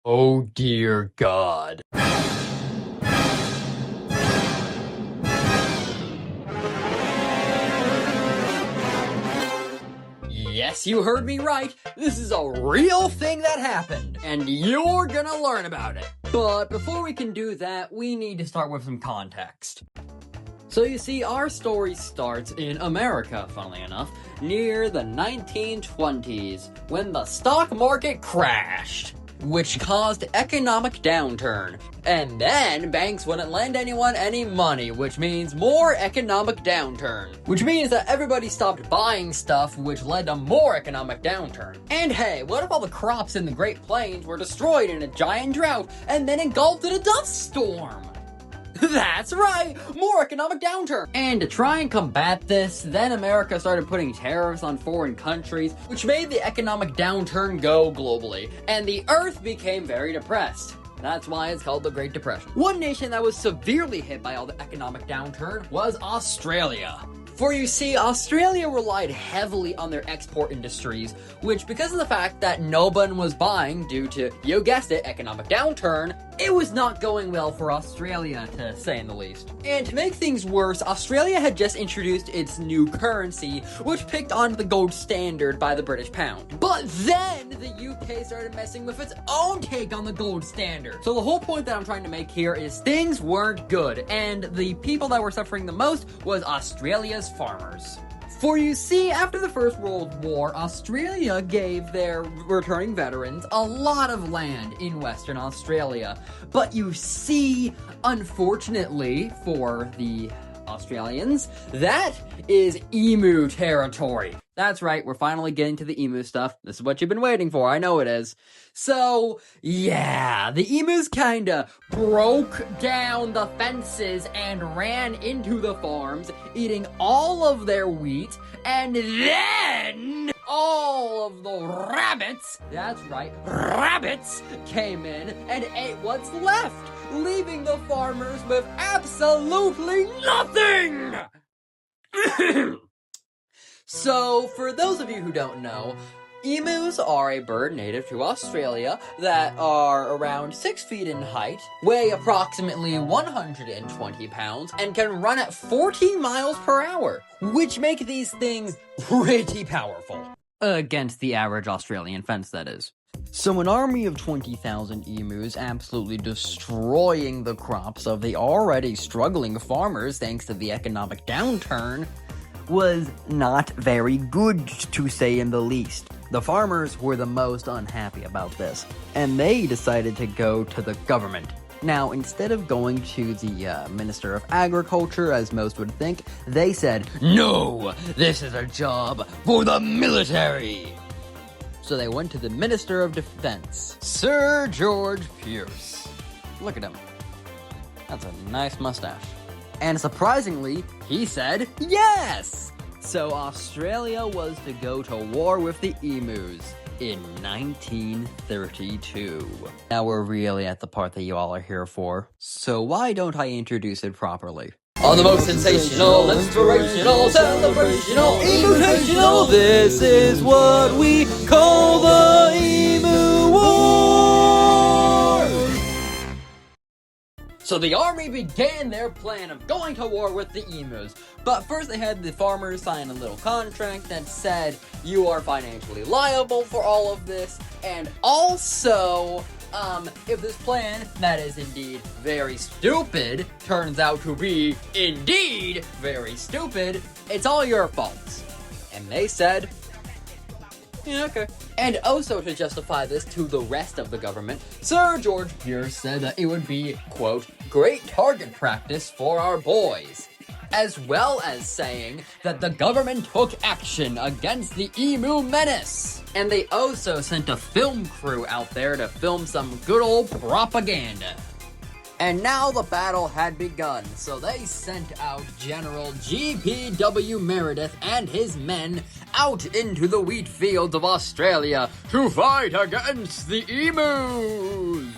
Oh dear God. Yes, you heard me right. This is a real thing that happened, and you're gonna learn about it. But before we can do that, we need to start with some context. So you see, our story starts in America, funnily enough, near the 1920s, when the stock market crashed, which caused economic downturn. And then banks wouldn't lend anyone any money, which means more economic downturn. Which means that everybody stopped buying stuff, which led to more economic downturn. And hey, what if all the crops in the Great Plains were destroyed in a giant drought and then engulfed in a dust storm? That's right! More economic downturn! And to try and combat this, then America started putting tariffs on foreign countries, which made the economic downturn go globally, and the Earth became very depressed. That's why it's called the Great Depression. One nation that was severely hit by all the economic downturn was Australia. For you see, Australia relied heavily on their export industries, which because of the fact that no one was buying due to, you guessed it, economic downturn, it was not going well for Australia, to say in the least. And to make things worse, Australia had just introduced its new currency, which picked on the gold standard by the British pound. But then the UK started messing with its own take on the gold standard. So the whole point that I'm trying to make here is things weren't good, and the people that were suffering the most was Australia's farmers. For you see, after the First World War, Australia gave their returning veterans a lot of land in Western Australia. But you see, unfortunately for the Australians, that is emu territory. That's right, we're finally getting to the emu stuff. This is what you've been waiting for, I know it is. So, yeah, the emus kinda broke down the fences and ran into the farms, eating all of their wheat, and then all of the rabbits, that's right, rabbits, came in and ate what's left, leaving the farmers with absolutely nothing! So, for those of you who don't know, emus are a bird native to Australia that are around 6 feet in height, weigh approximately 120 pounds, and can run at 40 miles per hour, which make these things pretty powerful. Against the average Australian fence, that is. So an army of 20,000 emus absolutely destroying the crops of the already struggling farmers thanks to the economic downturn was not very good, to say in the least. The farmers were the most unhappy about this, and they decided to go to the government. Now, instead of going to the Minister of Agriculture, as most would think, they said, "No, this is a job for the military!" So they went to the Minister of Defense, Sir George Pierce. Look at him. That's a nice mustache. And surprisingly, he said yes! So Australia was to go to war with the emus in 1932. Now we're really at the part that you all are here for, so why don't I introduce it properly? On the most sensational, inspirational, celebrational, emotional, this is what we call the Emu War! So the army began their plan of going to war with the emus, but first they had the farmers sign a little contract that said, you are financially liable for all of this, and also, if this plan, that is indeed very stupid, turns out to be indeed very stupid, it's all your fault. And they said, yeah, okay. And also to justify this to the rest of the government, Sir George Pierce said that it would be, quote, great target practice for our boys, as well as saying that the government took action against the emu menace. And they also sent a film crew out there to film some good old propaganda. And now the battle had begun, so they sent out General G.P.W. Meredith and his men out into the wheat fields of Australia to fight against the emus!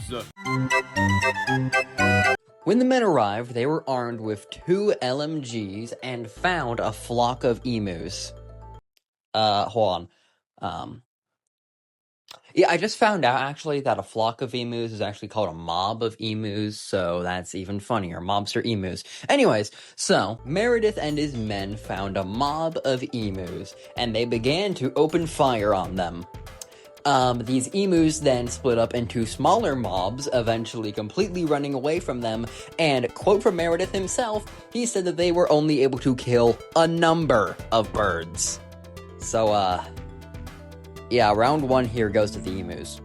When the men arrived, they were armed with 2 LMGs and found a flock of emus. Hold on. Yeah, I just found out actually that a flock of emus is actually called a mob of emus, so that's even funnier. Mobster emus. Anyways, so Meredith and his men found a mob of emus, and they began to open fire on them. These emus then split up into smaller mobs, eventually completely running away from them, and quote from Meredith himself, he said that they were only able to kill a number of birds. So, yeah, round 1 here goes to the emus.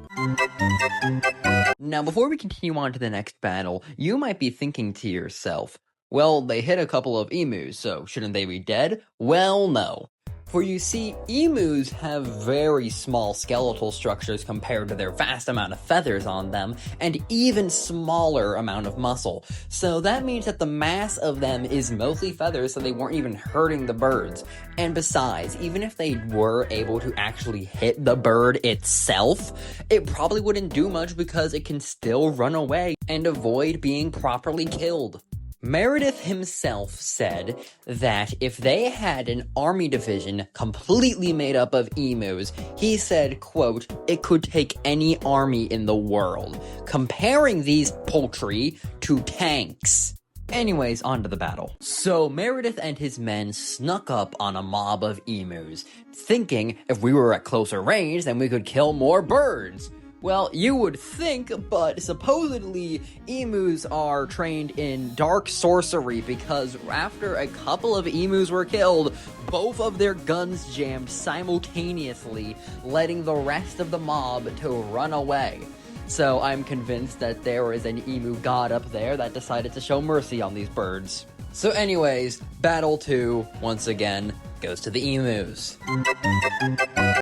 Now, before we continue on to the next battle, you might be thinking to yourself, well, they hit a couple of emus, so shouldn't they be dead? Well, no. For you see, emus have very small skeletal structures compared to their vast amount of feathers on them, and even smaller amount of muscle. So that means that the mass of them is mostly feathers, so they weren't even hurting the birds. And besides, even if they were able to actually hit the bird itself, it probably wouldn't do much because it can still run away and avoid being properly killed. Meredith himself said that if they had an army division completely made up of emus, he said, quote, it could take any army in the world, comparing these poultry to tanks. Anyways, on to the battle. So Meredith and his men snuck up on a mob of emus, thinking if we were at closer range, then we could kill more birds. Well, you would think, but supposedly emus are trained in dark sorcery because after a couple of emus were killed, both of their guns jammed simultaneously, letting the rest of the mob to run away. So I'm convinced that there is an emu god up there that decided to show mercy on these birds. So anyways, Battle 2, once again, goes to the emus.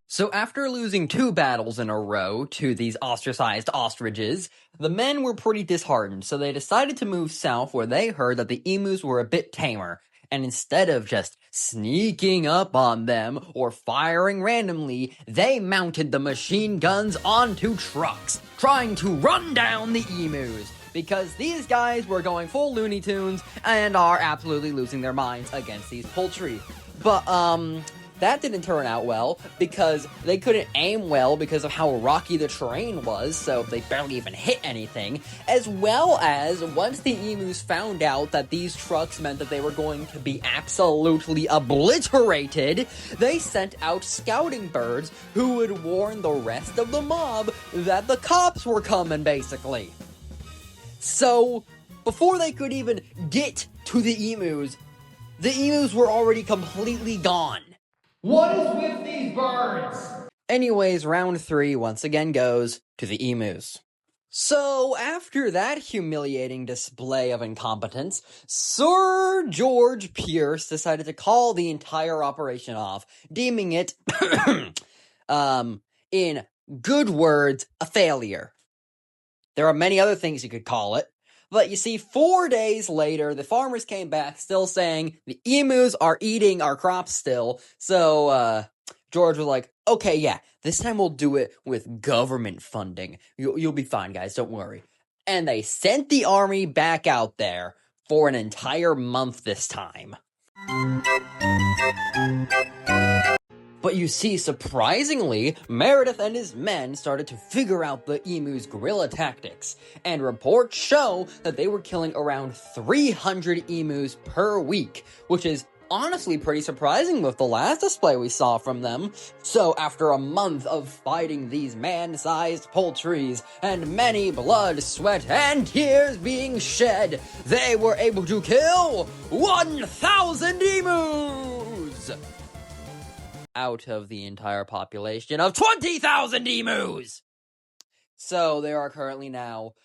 So after losing 2 battles in a row to these ostracized ostriches, the men were pretty disheartened, so they decided to move south where they heard that the emus were a bit tamer. And instead of just sneaking up on them or firing randomly, they mounted the machine guns onto trucks, trying to run down the emus. Because these guys were going full Looney Tunes and are absolutely losing their minds against these poultry. But, that didn't turn out well, because they couldn't aim well because of how rocky the terrain was, so they barely even hit anything, as well as, once the emus found out that these trucks meant that they were going to be absolutely obliterated, they sent out scouting birds who would warn the rest of the mob that the cops were coming, basically. So, before they could even get to the emus were already completely gone. What is with these birds? Anyways, round 3 once again goes to the emus. So, after that humiliating display of incompetence, Sir George Pierce decided to call the entire operation off, deeming it, in good words, a failure. There are many other things you could call it. But you see, 4 days later, the farmers came back still saying the emus are eating our crops still. So, George was like, okay, yeah, this time we'll do it with government funding. You'll be fine, guys, don't worry. And they sent the army back out there for an entire month this time. But you see, surprisingly, Meredith and his men started to figure out the emu's guerrilla tactics, and reports show that they were killing around 300 emus per week, which is honestly pretty surprising with the last display we saw from them. So after a month of fighting these man-sized poultries, and many blood, sweat, and tears being shed, they were able to kill 1,000 emus! Out of the entire population of 20,000 emus! So there are currently now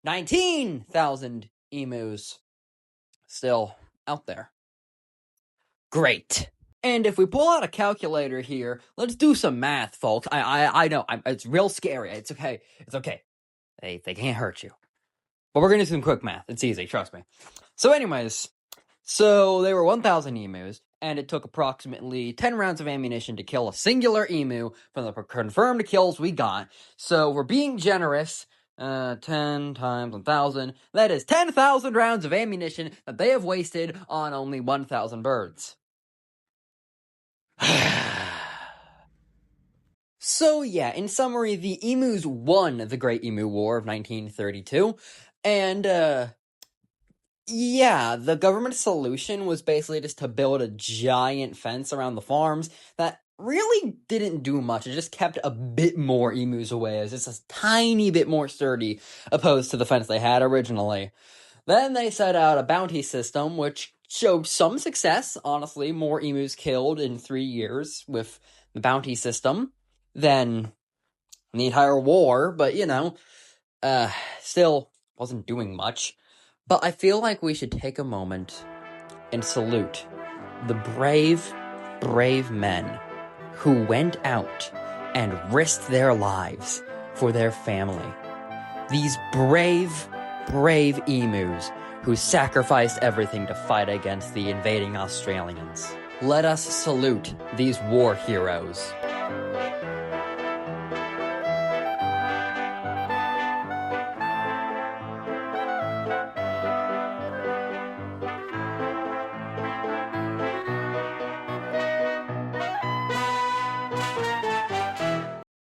19,000 emus still out there. Great. And if we pull out a calculator here, let's do some math, folks. I know, it's real scary. It's okay. It's okay. They can't hurt you. But we're gonna do some quick math. It's easy, trust me. So anyways, so there were 1,000 emus, and it took approximately 10 rounds of ammunition to kill a singular emu from the confirmed kills we got. So we're being generous. 10 times 1,000. That is 10,000 rounds of ammunition that they have wasted on only 1,000 birds. So yeah, in summary, the emus won the Great Emu War of 1932, and yeah, the government solution was basically just to build a giant fence around the farms that really didn't do much. It just kept a bit more emus away. It was just a tiny bit more sturdy opposed to the fence they had originally. Then they set out a bounty system, which showed some success. Honestly, more emus killed in 3 years with the bounty system than the entire war, but still wasn't doing much. But I feel like we should take a moment and salute the brave, brave men who went out and risked their lives for their family. These brave, brave emus who sacrificed everything to fight against the invading Australians. Let us salute these war heroes.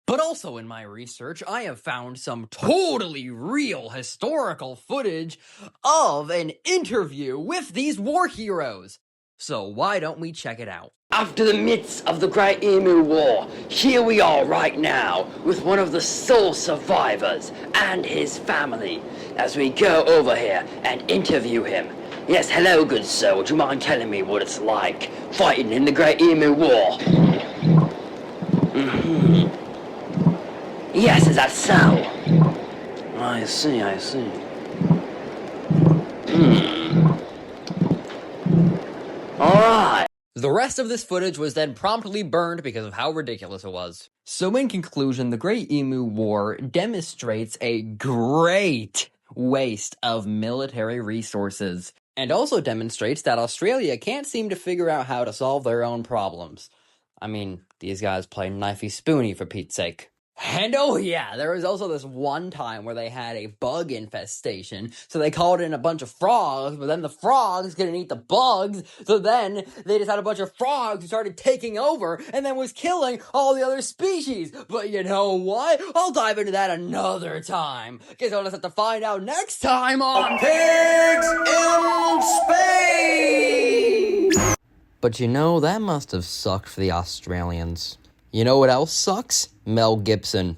But also in my research, I have found some totally real historical footage of an interview with these war heroes. So why don't we check it out? After the midst of the Great Emu War, here we are right now with one of the sole survivors and his family as we go over here and interview him. Yes, hello good sir, would you mind telling me what it's like fighting in the Great Emu War? Yes, is that so? I see. Alright. The rest of this footage was then promptly burned because of how ridiculous it was. So in conclusion, the Great Emu War demonstrates a great waste of military resources, and also demonstrates that Australia can't seem to figure out how to solve their own problems. I mean, these guys play knifey-spoony for Pete's sake. And oh yeah, there was also this one time where they had a bug infestation, so they called in a bunch of frogs, but then the frogs couldn't eat the bugs, so then they just had a bunch of frogs who started taking over, and then was killing all the other species. But you know what? I'll dive into that another time. Guess I'll just have to find out next time on Pigs in Space! But you know, that must have sucked for the Australians. You know what else sucks? Mel Gibson.